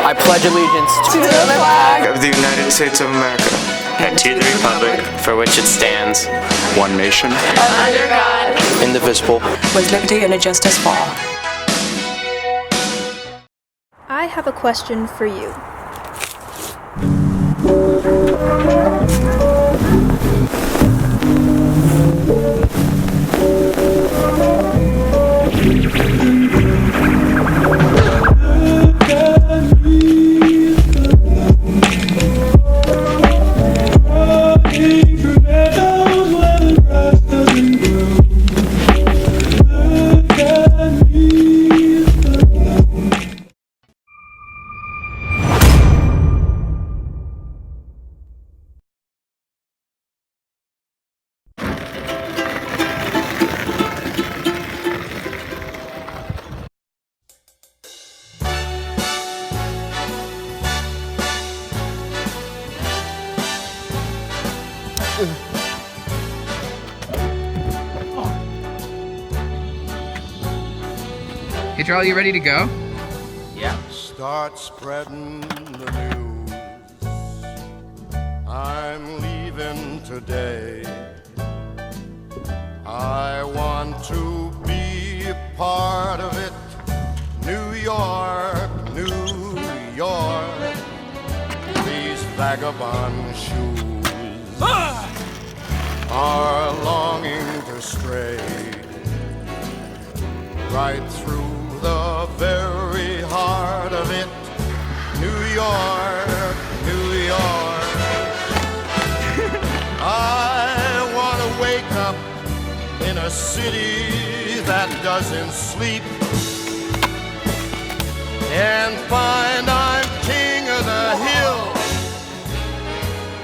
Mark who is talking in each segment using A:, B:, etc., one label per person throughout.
A: I pledge allegiance to the flag
B: of the United States of America
C: and to the republic for which it stands,
B: one nation,
D: under God,
A: indivisible,
E: with liberty and justice for all.
F: I have a question for you.
G: Hey Charlie, you ready to go?
C: Yeah.
H: Start spreading the news. I'm leaving today. I want to be a part of it. New York, New York. These vagabond shoes are longing to stray right through the very heart of it. New York, New York. I want to wake up in a city that doesn't sleep and find I'm king of the hill,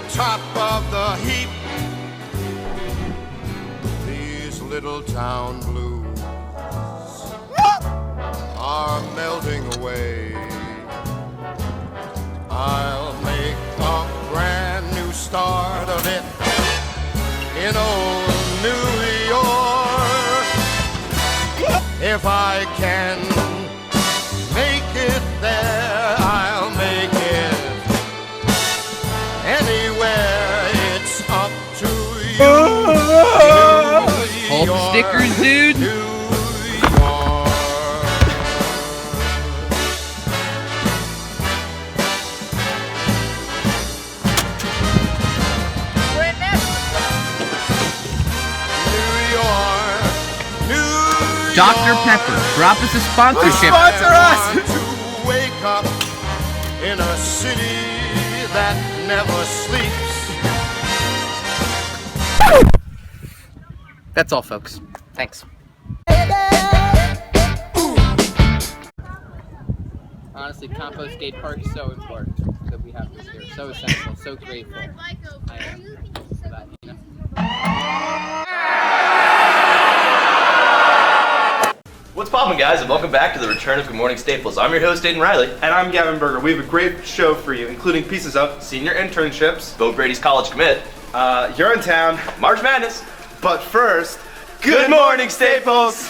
H: top of the heap. These little town blues are melting away. I'll make a brand new start of it in old New York. If I can make it there, I'll make it anywhere. It's up to you.
G: Hold the stickers, dude. Dr. Pepper, drop us a sponsorship.
H: Sponsor us! To wake up in a city that never sleeps.
G: That's all, folks. Thanks. Honestly, Compost Skate Park is so important that we have this here. So essential, so grateful. I am for that, you know?
I: What's poppin', guys, and welcome back to the return of Good Morning Staples. I'm your host, Aiden Riley.
J: And I'm Gavin Berger. We have a great show for you, including pieces of
I: Senior Internships, Beau Brady's college commit,
J: Urinetown,
I: March Madness.
J: but first, Good Morning Staples!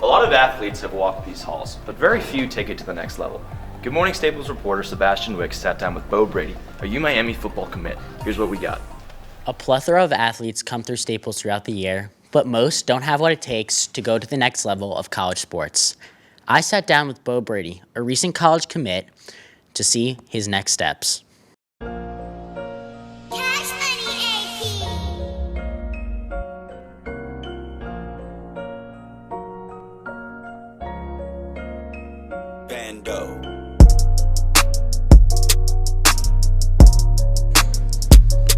I: A lot of athletes have walked these halls, but very few take it to the next level. Good Morning Staples reporter Sebastian Wick sat down with Beau Brady, a UMiami football commit. Here's what we got.
K: A plethora of athletes come through Staples throughout the year, but most don't have what it takes to go to the next level of college sports. I sat down with Beau Brady, a recent college commit, to see his next steps.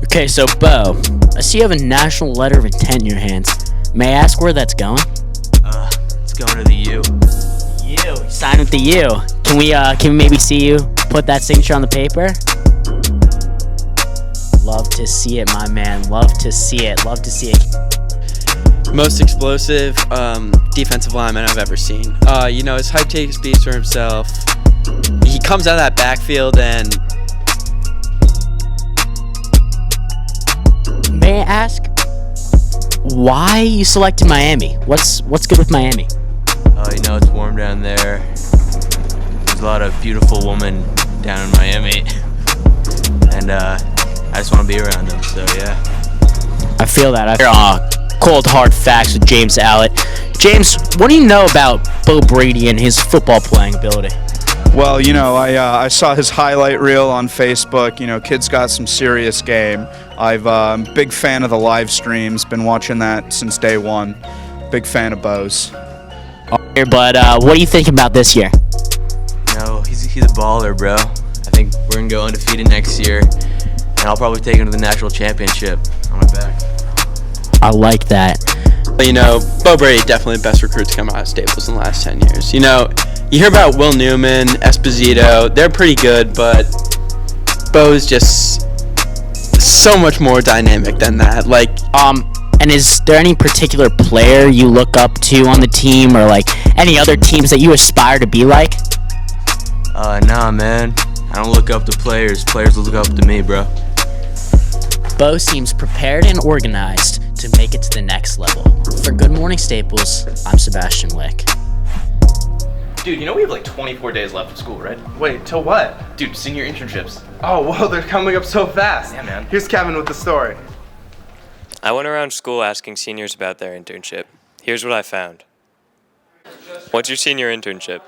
K: Okay, so Beau, I see you have a national letter of intent in your hands. May I ask where that's going?
L: It's going to the U.
K: U. Sign with the U. Can we maybe see you put that signature on the paper? Love to see it, my man. Love to see it. Love to see it.
J: Most explosive defensive lineman I've ever seen. His hype take speaks for himself. He comes out of that backfield and...
K: May I ask why you selected Miami? What's good with Miami?
L: It's warm down there. There's a lot of beautiful women down in Miami. And I just want to be around them, so yeah.
K: I feel that. Cold hard facts with James Allett. James, what do you know about Beau Brady and his football playing ability?
D: Well, I saw his highlight reel on Facebook. Kid's got some serious game. I'm a big fan of the live streams. Been watching that since day one. Big fan of Beau's.
K: But what do you think about this year?
L: He's a baller, bro. I think we're going to go undefeated next year. And I'll probably take him to the national championship on my back.
K: I like that.
J: Beau Brady definitely the best recruit to come out of Staples in the last 10 years. You hear about Will Newman, Esposito, they're pretty good, but Beau's just so much more dynamic than that.
K: And is there any particular player you look up to on the team, or any other teams that you aspire to be like?
L: Nah, man. I don't look up to players. Players look up to me, bro.
K: Beau seems prepared and organized to make it to the next level. For Good Morning Staples, I'm Sebastian Wick.
I: Dude, we have 24 days left of school, right?
J: Wait, till what?
I: Dude, senior internships.
J: Oh, whoa, they're coming up so fast.
I: Yeah, man.
J: Here's Kevin with the story.
C: I went around school asking seniors about their internship. Here's what I found. What's your senior internship?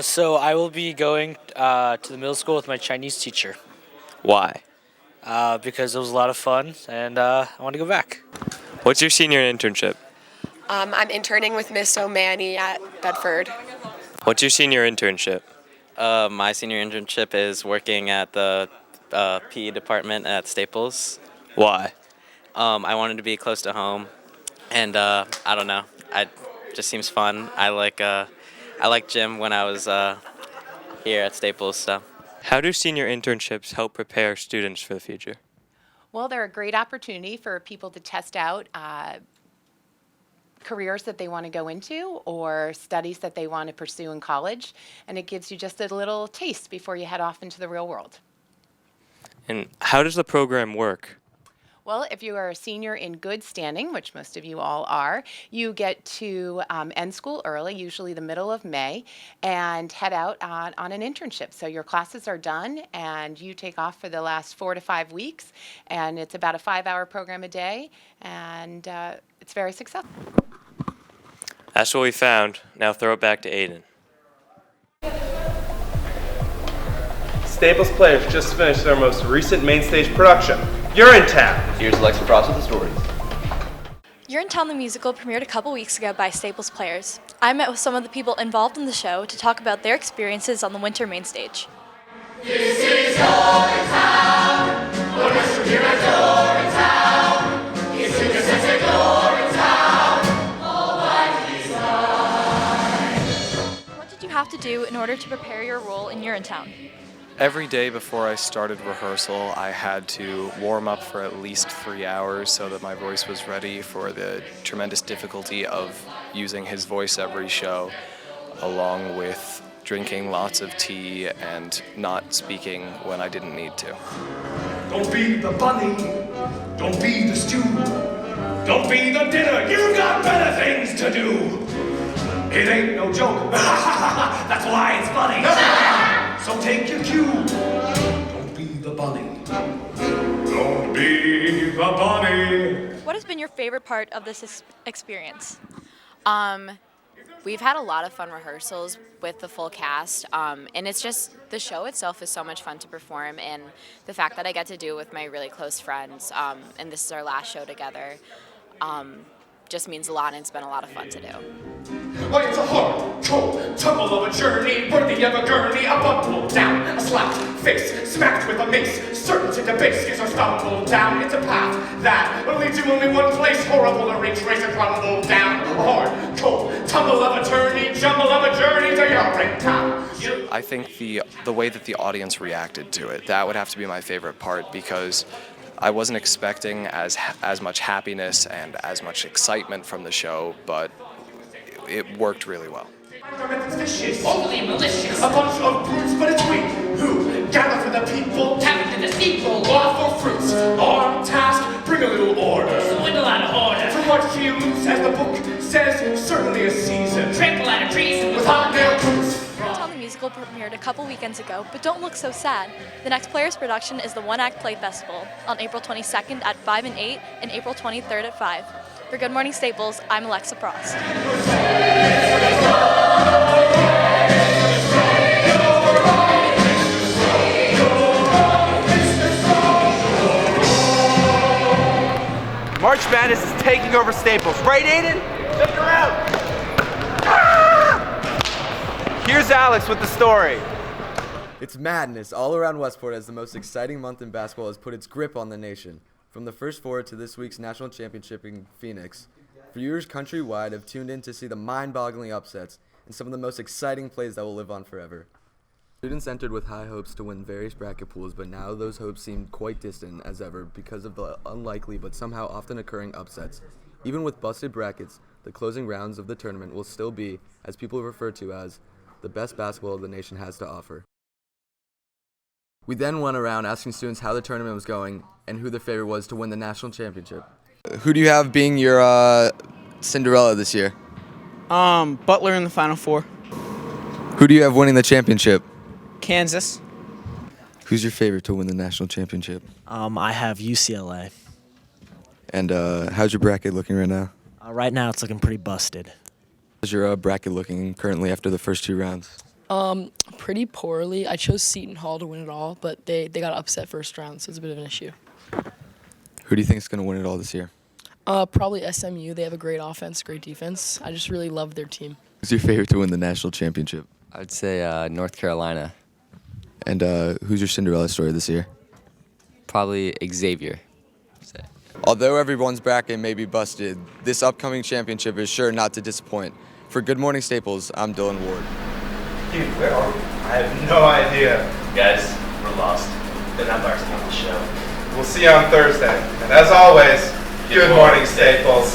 M: So I will be going to the middle school with my Chinese teacher.
C: Why?
M: Because it was a lot of fun, and I want to go back.
C: What's your senior internship?
N: I'm interning with Miss O'Mani at Bedford.
C: What's your senior internship?
O: My senior internship is working at the PE department at Staples.
C: Why?
O: I wanted to be close to home, and I don't know. It just seems fun. I like gym when I was here at Staples. So.
C: How do senior internships help prepare students for the future?
P: Well, they're a great opportunity for people to test out careers that they want to go into or studies that they want to pursue in college, and it gives you just a little taste before you head off into the real world.
C: And how does the program work?
P: Well, if you are a senior in good standing, which most of you all are, you get to end school early, usually the middle of May, and head out on an internship. So your classes are done, and you take off for the last 4 to 5 weeks, and it's about a 5-hour program a day, and it's very successful.
C: That's what we found. Now throw it back to Aiden.
J: Staples players just finished their most recent main stage production, Urinetown.
I: Here's Alexa Frost with the stories.
Q: Urinetown the musical premiered a couple weeks ago by Staples players. I met with some of the people involved in the show to talk about their experiences on the winter main stage.
H: This is Urinetown, the rest of here at Urinetown. It's in the sense of Urinetown, all by design.
Q: What did you have to do in order to prepare your role in Urinetown?
R: Every day before I started rehearsal, I had to warm up for at least 3 hours so that my voice was ready for the tremendous difficulty of using his voice every show, along with drinking lots of tea and not speaking when I didn't need to.
H: Don't be the bunny, don't be the stew, don't be the dinner, you got better things to do. It ain't no joke, that's why it's funny. So take your cue. Don't be the bunny. Don't be the bunny.
Q: What has been your favorite part of this experience?
S: We've had a lot of fun rehearsals with the full cast, and it's just, the show itself is so much fun to perform, and the fact that I get to do it with my really close friends, and this is our last show together, just means a lot, and it's been a lot of fun to do.
H: Well, it's a hard, cold, tumble of a journey, worthy of a gurney, a bumble down, a slapped face, smacked with a mace, certain to debase is our stumble down. It's a path that will lead to only one place, horrible to reach, race and crumble down. A hard, cold, tumble of a journey, jumble of a journey to Urinetown.
R: I think the way that the audience reacted to it, that would have to be my favorite part, because I wasn't expecting as much happiness and as much excitement from the show, but it worked really well.
H: Vicious, overly malicious, a bunch of brutes, but it's we who gather for the people, tap into the sequel, law for fruits, on task, bring a little order, swindle out of order, for what you lose, as the book says, certainly a season, trample out of treason with hot nail boots.
Q: Urinetown the musical premiered a couple weekends ago, but don't look so sad. The next Players production is the One Act Play Festival on April 22nd at 5 and 8 and April 23rd at 5. For Good Morning Staples, I'm Alexa Frost.
A: March Madness is taking over Staples. Right, Aiden? Check her out. Ah! Here's Alex with the story.
T: It's madness all around Westport as the most exciting month in basketball has put its grip on the nation. From the first four to this week's national championship in Phoenix, viewers countrywide have tuned in to see the mind-boggling upsets and some of the most exciting plays that will live on forever. Students entered with high hopes to win various bracket pools, but now those hopes seem quite distant as ever because of the unlikely but somehow often occurring upsets. Even with busted brackets, the closing rounds of the tournament will still be, as people refer to as, the best basketball the nation has to offer. We then went around asking students how the tournament was going and who their favorite was to win the national championship. Who do you have being your Cinderella this year?
U: Butler in the Final Four.
T: Who do you have winning the championship?
U: Kansas.
T: Who's your favorite to win the national championship?
V: I have UCLA.
T: And how's your bracket looking right now?
V: Right now it's looking pretty busted.
T: How's your bracket looking currently after the first two rounds?
W: Pretty poorly. I chose Seton Hall to win it all, but they got upset first round, so it's a bit of an issue.
T: Who do you think is going to win it all this year?
W: Probably SMU. They have a great offense, great defense. I just really love their team.
T: Who's your favorite to win the national championship?
X: I'd say North Carolina.
T: And who's your Cinderella story this year?
X: Probably Xavier.
T: Although everyone's bracket may be busted, this upcoming championship is sure not to disappoint. For Good Morning Staples, I'm Dylan Ward.
A: Dude, where are we? I have no idea.
I: Guys, we're lost. The numbers on the show.
A: We'll see you on Thursday. And as always, good morning, Staples.